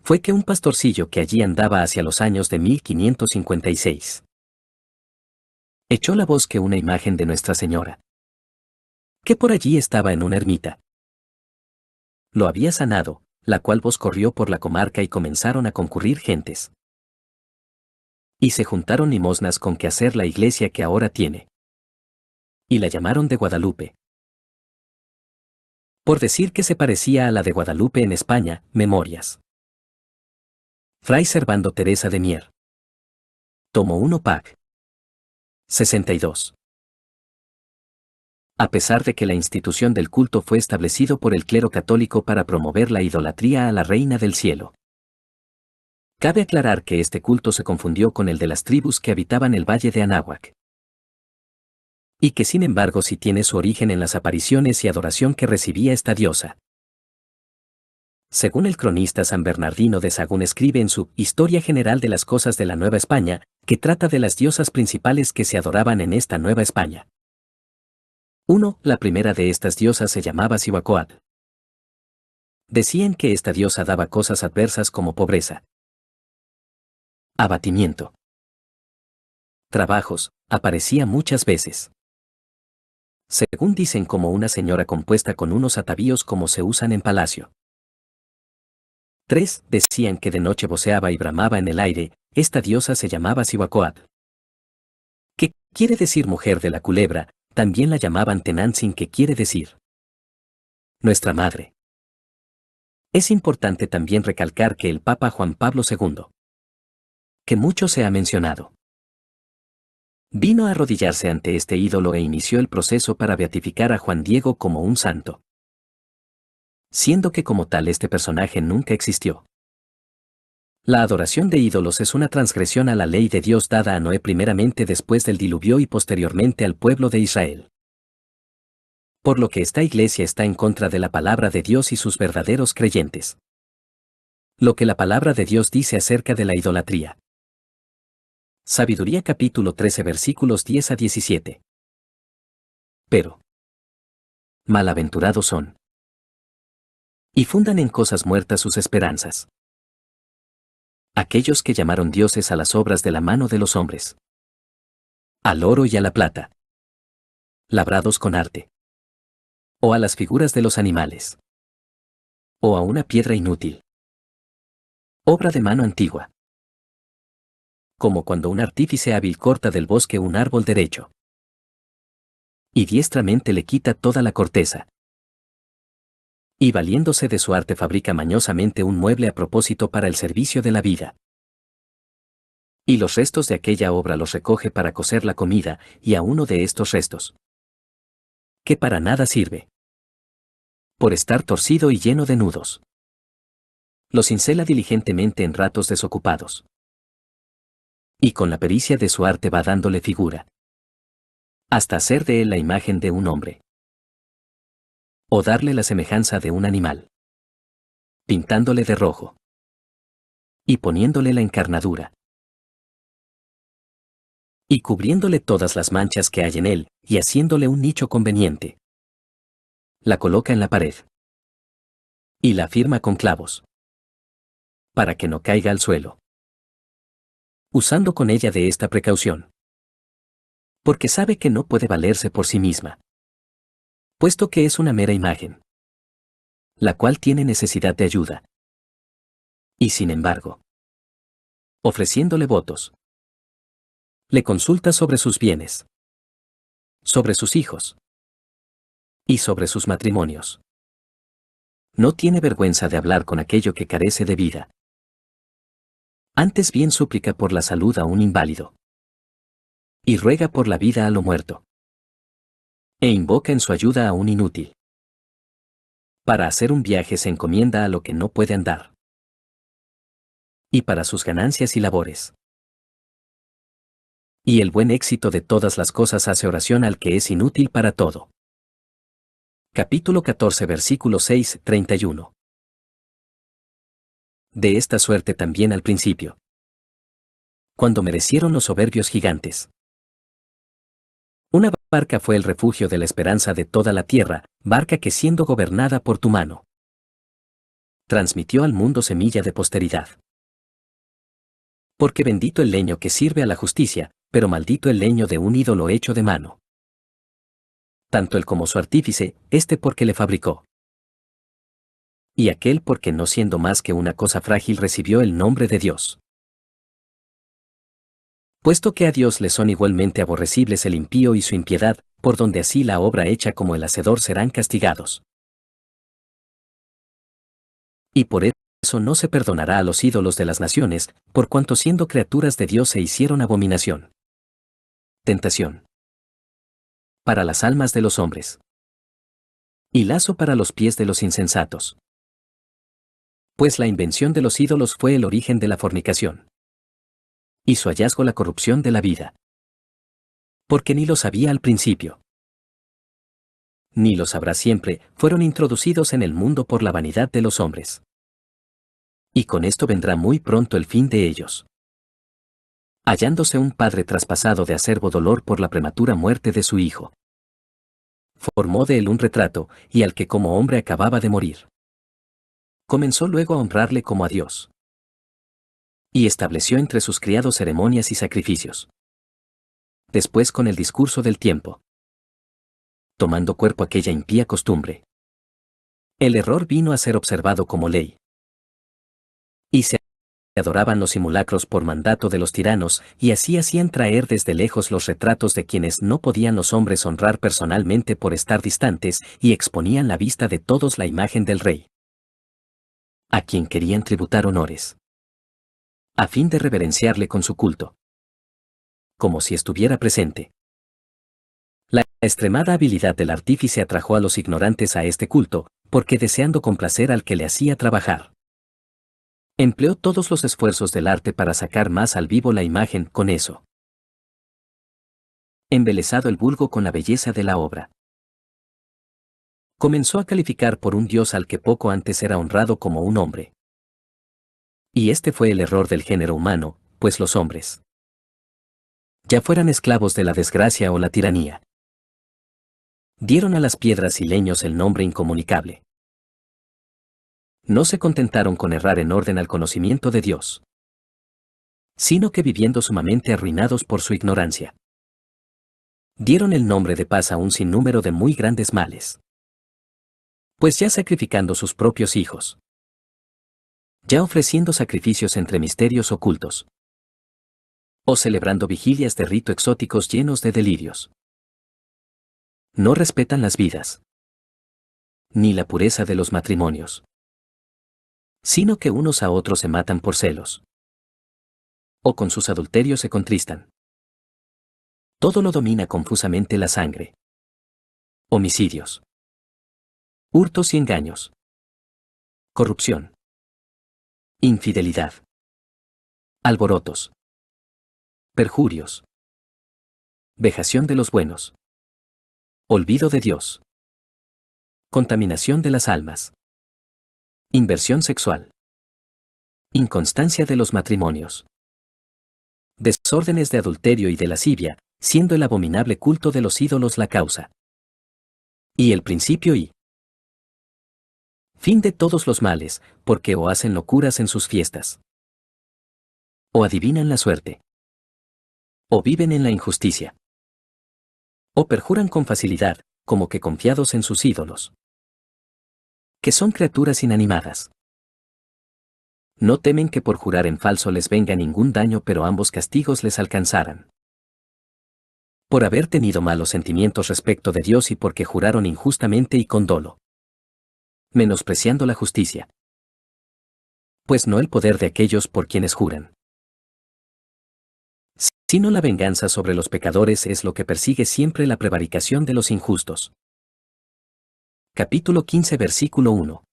Fue que un pastorcillo que allí andaba hacia los años de 1556 echó la voz que una imagen de Nuestra Señora, que por allí estaba en una ermita, lo había sanado, la cual voz corrió por la comarca y comenzaron a concurrir gentes. Y se juntaron limosnas con que hacer la iglesia que ahora tiene. Y la llamaron de Guadalupe. Por decir que se parecía a la de Guadalupe en España, Memorias. Fray Servando Teresa de Mier. Tomo 1 Pac. 62. A pesar de que la institución del culto fue establecido por el clero católico para promover la idolatría a la Reina del Cielo. Cabe aclarar que este culto se confundió con el de las tribus que habitaban el valle de Anáhuac. Y que sin embargo sí tiene su origen en las apariciones y adoración que recibía esta diosa. Según el cronista San Bernardino de Sahagún escribe en su Historia General de las Cosas de la Nueva España, que trata de las diosas principales que se adoraban en esta Nueva España. 1. La primera de estas diosas se llamaba Cihuacóatl. Decían que esta diosa daba cosas adversas como pobreza, abatimiento, trabajos, aparecía muchas veces. Según dicen como una señora compuesta con unos atavíos como se usan en palacio. 3. Decían que de noche voceaba y bramaba en el aire, esta diosa se llamaba Cihuacóatl. ¿Qué quiere decir mujer de la culebra? También la llamaban Tenantzin, que quiere decir Nuestra Madre. Es importante también recalcar que el Papa Juan Pablo II, que mucho se ha mencionado, vino a arrodillarse ante este ídolo e inició el proceso para beatificar a Juan Diego como un santo, siendo que como tal este personaje nunca existió. La adoración de ídolos es una transgresión a la ley de Dios dada a Noé primeramente después del diluvio y posteriormente al pueblo de Israel. Por lo que esta iglesia está en contra de la palabra de Dios y sus verdaderos creyentes. Lo que la palabra de Dios dice acerca de la idolatría. Sabiduría capítulo 13 versículos 10 a 17. Pero malaventurados son, y fundan en cosas muertas sus esperanzas, aquellos que llamaron dioses a las obras de la mano de los hombres, al oro y a la plata, labrados con arte, o a las figuras de los animales, o a una piedra inútil, obra de mano antigua, como cuando un artífice hábil corta del bosque un árbol derecho, y diestramente le quita toda la corteza, y valiéndose de su arte fabrica mañosamente un mueble a propósito para el servicio de la vida. Y los restos de aquella obra los recoge para cocer la comida, y a uno de estos restos, que para nada sirve, por estar torcido y lleno de nudos, lo cincela diligentemente en ratos desocupados, y con la pericia de su arte va dándole figura, hasta hacer de él la imagen de un hombre, o darle la semejanza de un animal, pintándole de rojo, y poniéndole la encarnadura, y cubriéndole todas las manchas que hay en él, y haciéndole un nicho conveniente. La coloca en la pared, y la afirma con clavos, para que no caiga al suelo, usando con ella de esta precaución, porque sabe que no puede valerse por sí misma, puesto que es una mera imagen, la cual tiene necesidad de ayuda. Y sin embargo, ofreciéndole votos, le consulta sobre sus bienes, sobre sus hijos y sobre sus matrimonios. No tiene vergüenza de hablar con aquello que carece de vida. Antes bien súplica por la salud a un inválido, y ruega por la vida a lo muerto, e invoca en su ayuda a un inútil. Para hacer un viaje se encomienda a lo que no puede andar, y para sus ganancias y labores. Y el buen éxito de todas las cosas hace oración al que es inútil para todo. Capítulo 14 versículo 6, 31. De esta suerte también al principio, cuando merecieron los soberbios gigantes. Una barca fue el refugio de la esperanza de toda la tierra, barca que siendo gobernada por tu mano, transmitió al mundo semilla de posteridad. Porque bendito el leño que sirve a la justicia, pero maldito el leño de un ídolo hecho de mano. Tanto él como su artífice, este porque le fabricó. Y aquel porque no siendo más que una cosa frágil recibió el nombre de Dios. Puesto que a Dios le son igualmente aborrecibles el impío y su impiedad, por donde así la obra hecha como el hacedor serán castigados. Y por eso no se perdonará a los ídolos de las naciones, por cuanto siendo criaturas de Dios se hicieron abominación. Tentación. Para las almas de los hombres. Y lazo para los pies de los insensatos. Pues la invención de los ídolos fue el origen de la fornicación. Y su hallazgo la corrupción de la vida. Porque ni lo sabía al principio. Ni lo sabrá siempre, fueron introducidos en el mundo por la vanidad de los hombres. Y con esto vendrá muy pronto el fin de ellos. Hallándose un padre traspasado de acerbo dolor por la prematura muerte de su hijo. Formó de él un retrato, y al que como hombre acababa de morir. Comenzó luego a honrarle como a Dios. Y estableció entre sus criados ceremonias y sacrificios. Después con el discurso del tiempo. Tomando cuerpo aquella impía costumbre. El error vino a ser observado como ley. Y se adoraban los simulacros por mandato de los tiranos, y así hacían traer desde lejos los retratos de quienes no podían los hombres honrar personalmente por estar distantes, y exponían la vista de todos la imagen del rey, a quien querían tributar honores, a fin de reverenciarle con su culto, como si estuviera presente. La extremada habilidad del artífice atrajo a los ignorantes a este culto, porque deseando complacer al que le hacía trabajar, empleó todos los esfuerzos del arte para sacar más al vivo la imagen. Con eso, embelesado el vulgo con la belleza de la obra, comenzó a calificar por un dios al que poco antes era honrado como un hombre. Y este fue el error del género humano, pues los hombres, ya fueran esclavos de la desgracia o la tiranía, dieron a las piedras y leños el nombre incomunicable. No se contentaron con errar en orden al conocimiento de Dios, sino que viviendo sumamente arruinados por su ignorancia, dieron el nombre de paz a un sinnúmero de muy grandes males. Pues ya sacrificando sus propios hijos, ya ofreciendo sacrificios entre misterios ocultos, o celebrando vigilias de rito exóticos llenos de delirios, no respetan las vidas, ni la pureza de los matrimonios, sino que unos a otros se matan por celos, o con sus adulterios se contristan. Todo lo domina confusamente la sangre. Homicidios, hurtos y engaños, corrupción, infidelidad, alborotos, perjurios, vejación de los buenos, olvido de Dios, contaminación de las almas, inversión sexual, inconstancia de los matrimonios, desórdenes de adulterio y de lascivia, siendo el abominable culto de los ídolos la causa, y el principio y fin de todos los males, porque o hacen locuras en sus fiestas, o adivinan la suerte, o viven en la injusticia, o perjuran con facilidad, como que confiados en sus ídolos, que son criaturas inanimadas. No temen que por jurar en falso les venga ningún daño, pero ambos castigos les alcanzaran. Por haber tenido malos sentimientos respecto de Dios y porque juraron injustamente y con dolo, menospreciando la justicia, pues no el poder de aquellos por quienes juran, sino la venganza sobre los pecadores es lo que persigue siempre la prevaricación de los injustos. Capítulo 15 versículo 1.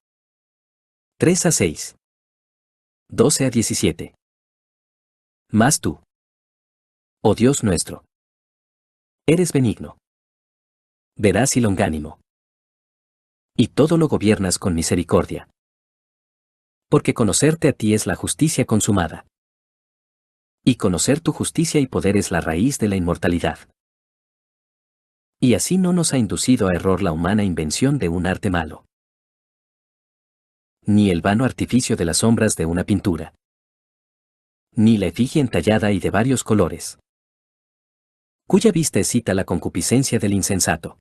3 a 6. 12 a 17. Mas tú, oh Dios nuestro, eres benigno, veraz y longánimo, y todo lo gobiernas con misericordia. Porque conocerte a ti es la justicia consumada, y conocer tu justicia y poder es la raíz de la inmortalidad. Y así no nos ha inducido a error la humana invención de un arte malo. ni el vano artificio de las sombras de una pintura, ni la efigie entallada y de varios colores, cuya vista excita la concupiscencia del insensato,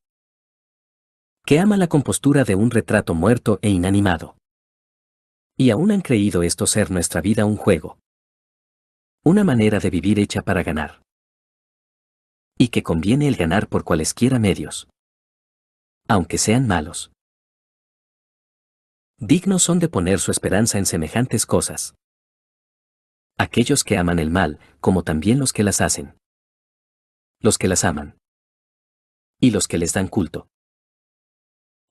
que ama la compostura de un retrato muerto e inanimado. Y aún han creído esto ser nuestra vida un juego, una manera de vivir hecha para ganar, y que conviene el ganar por cualesquiera medios, aunque sean malos. Dignos son de poner su esperanza en semejantes cosas aquellos que aman el mal, como también los que las hacen, los que las aman, y los que les dan culto.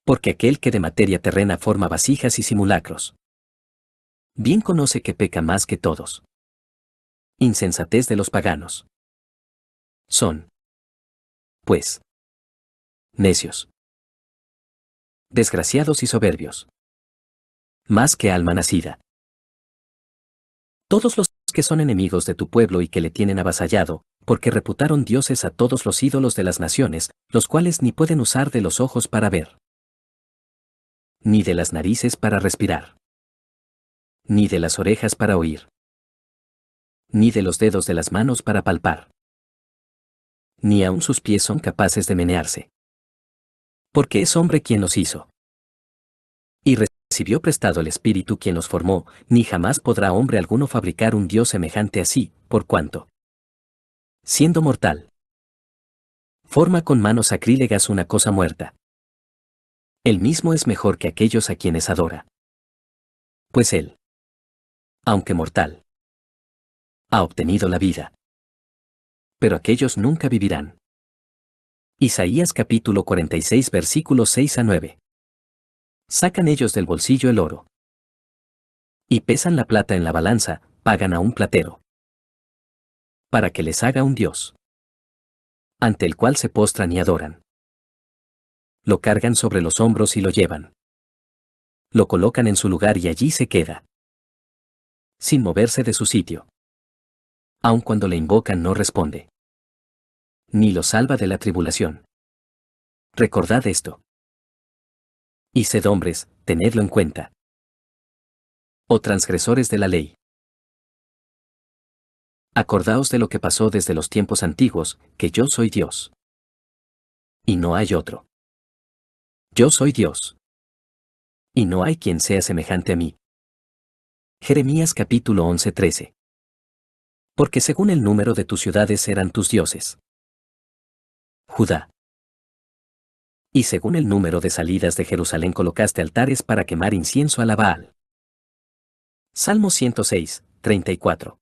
Porque aquel que de materia terrena forma vasijas y simulacros, bien conoce que peca más que todos. Insensatez de los paganos. Son, pues, necios, desgraciados y soberbios, más que alma nacida. Todos los que son enemigos de tu pueblo y que le tienen avasallado, porque reputaron dioses a todos los ídolos de las naciones, los cuales ni pueden usar de los ojos para ver, ni de las narices para respirar, ni de las orejas para oír, ni de los dedos de las manos para palpar, ni aun sus pies son capaces de menearse. Porque es hombre quien los hizo, y recibió prestado el Espíritu quien los formó, ni jamás podrá hombre alguno fabricar un Dios semejante a sí, por cuanto, siendo mortal, forma con manos sacrílegas una cosa muerta. Él mismo es mejor que aquellos a quienes adora. Pues él, aunque mortal, ha obtenido la vida. Pero aquellos nunca vivirán. Isaías capítulo 46 versículos 6 a 9. Sacan ellos del bolsillo el oro, y pesan la plata en la balanza, pagan a un platero, para que les haga un Dios, ante el cual se postran y adoran. Lo cargan sobre los hombros y lo llevan. Lo colocan en su lugar y allí se queda, sin moverse de su sitio. Aun cuando le invocan no responde, ni lo salva de la tribulación. Recordad esto. Y sed hombres, tenedlo en cuenta. Oh transgresores de la ley. Acordaos de lo que pasó desde los tiempos antiguos, que yo soy Dios. Y no hay otro. Yo soy Dios. Y no hay quien sea semejante a mí. Jeremías capítulo 11:13. Porque según el número de tus ciudades eran tus dioses. Judá. Y según el número de salidas de Jerusalén colocaste altares para quemar incienso a la Baal. Salmo 106, 34.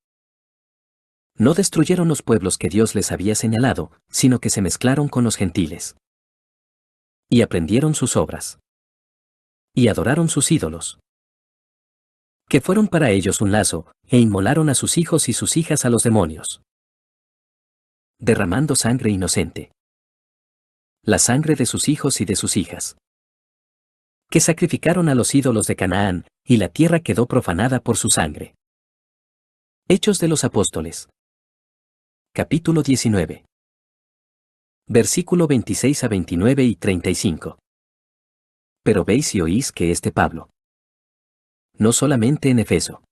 No destruyeron los pueblos que Dios les había señalado, sino que se mezclaron con los gentiles. Y aprendieron sus obras. Y adoraron sus ídolos, que fueron para ellos un lazo, e inmolaron a sus hijos y sus hijas a los demonios, derramando sangre inocente. La sangre de sus hijos y de sus hijas, que sacrificaron a los ídolos de Canaán, y la tierra quedó profanada por su sangre. Hechos de los Apóstoles. Capítulo 19. Versículo 26 a 29 y 35. Pero veis y oís que este Pablo, no solamente en Efeso,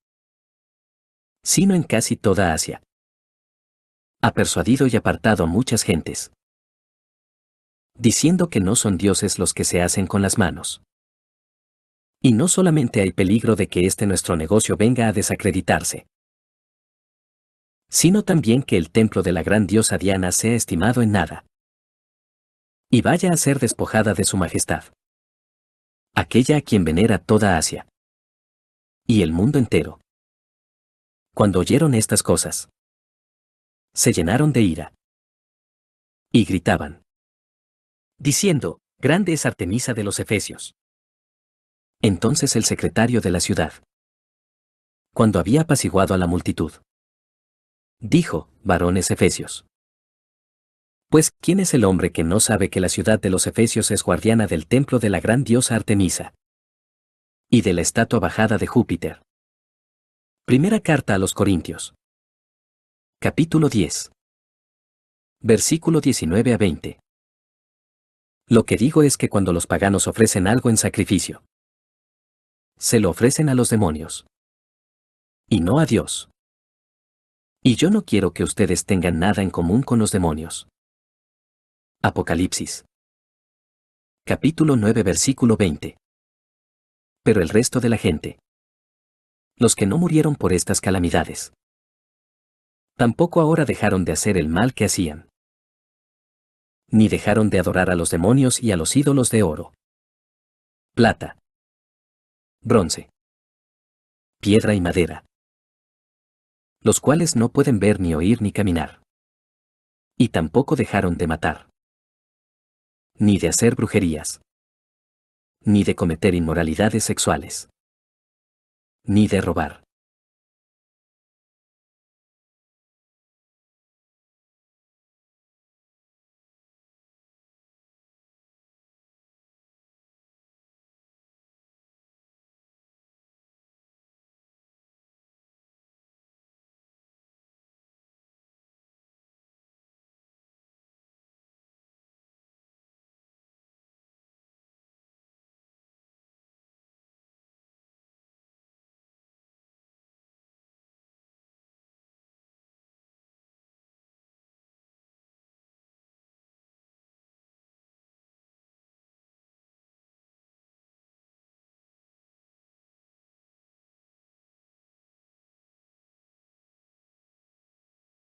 sino en casi toda Asia, ha persuadido y apartado a muchas gentes, diciendo que no son dioses los que se hacen con las manos. Y no solamente hay peligro de que este nuestro negocio venga a desacreditarse, sino también que el templo de la gran diosa Diana sea estimado en nada, y vaya a ser despojada de su majestad, aquella a quien venera toda Asia, y el mundo entero. Cuando oyeron estas cosas, se llenaron de ira, y gritaban, diciendo, grande es Artemisa de los Efesios. Entonces el secretario de la ciudad, cuando había apaciguado a la multitud, dijo, varones efesios, pues, ¿quién es el hombre que no sabe que la ciudad de los Efesios es guardiana del templo de la gran diosa Artemisa y de la estatua bajada de Júpiter? Primera carta a los Corintios. Capítulo 10. Versículo 19 a 20. Lo que digo es que cuando los paganos ofrecen algo en sacrificio, Se lo ofrecen a los demonios. Y no a Dios. Y yo no quiero que ustedes tengan nada en común con los demonios. Apocalipsis. Capítulo 9 versículo 20. Pero el resto de la gente. Los que no murieron por estas calamidades. Tampoco ahora dejaron de hacer el mal que hacían. Ni dejaron de adorar a los demonios y a los ídolos de oro, plata, bronce, piedra y madera, los cuales no pueden ver ni oír ni caminar. Y tampoco dejaron de matar, ni de hacer brujerías, ni de cometer inmoralidades sexuales, ni de robar.